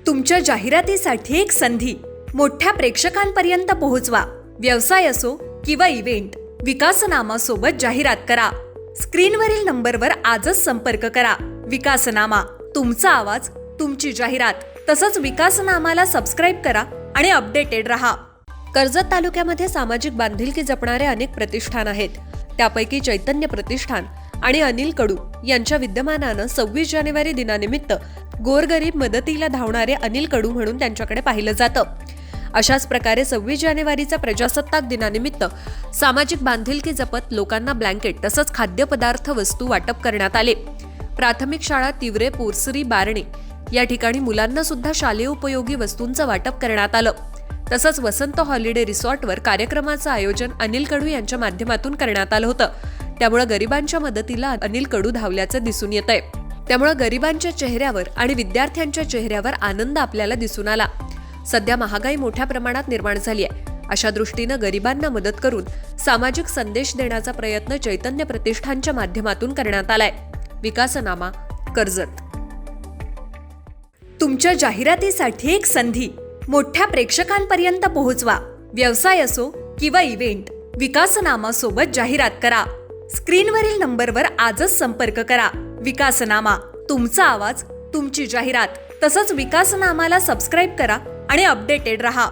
तुमच्या जाहिरातीसाठी एक संधी मोठ्या प्रेक्षकांपर्यंत पोहोचवा. व्यवसाय असो किंवा इव्हेंट, विकासनामा सोबत जाहिरात करा. स्क्रीनवरील नंबरवर आजच संपर्क करा. विकासनामा, तुमचा आवाज, तुमची जाहिरात. तसंच विकासनामाला सबस्क्राईब करा आणि अपडेटेड रहा. कर्जत तालुक्यामध्ये सामाजिक बांधिलकी जपणारे अनेक प्रतिष्ठान आहेत. त्यापैकी चैतन्य प्रतिष्ठान आणि अनिल कडू यांच्या विद्यमानानं 26 जानेवारी दिनानिमित्त गोरगरीब मदतीला धावणारे अनिल कडू म्हणून त्यांच्याकडे पाहिलं जातं. अशाच प्रकारे 26 जानेवारीच्या प्रजासत्ताक दिनानिमित्त सामाजिक बांधिलकी जपत लोकांना ब्लँकेट तसंच खाद्यपदार्थ वस्तू वाटप करण्यात आले. प्राथमिक शाळा तिवरे पोरसरी बारणे या ठिकाणी मुलांना सुद्धा शालेय उपयोगी वस्तूंचं वाटप करण्यात आलं. तसंच वसंत हॉलिडे रिसॉर्टवर कार्यक्रमाचं आयोजन अनिल कडू यांच्या माध्यमातून करण्यात आलं होतं. त्यामुळे गरिबांच्या मदतीला अनिल कडू धावल्याचं दिसून येत आहे. त्यामुळे गरिबांच्या चेहऱ्यावर आणि विद्यार्थ्यांच्या चेहऱ्यावर आनंद आपल्याला दिसून आला. सध्या महागाई मोठ्या प्रमाणात निर्माण झाली आहे. अशा दृष्टीनं गरिबांना मदत करून सामाजिक संदेश देण्याचा प्रयत्न चैतन्य प्रतिष्ठानच्या माध्यमातून करण्यात आलाय. विकासनामा, कर्जत. तुमच्या जाहिरातीसाठी एक संधी मोठ्या प्रेक्षकांपर्यंत पोहोचवा. व्यवसाय असो किंवा इव्हेंट, विकासनामा सोबत जाहिरात करा. स्क्रीनवरील नंबरवर आजच संपर्क करा. विकासनामा, तुमचा आवाज, तुमची जाहिरात. तसंच विकासनामाला सबस्क्राईब करा आणि अपडेटेड रहा.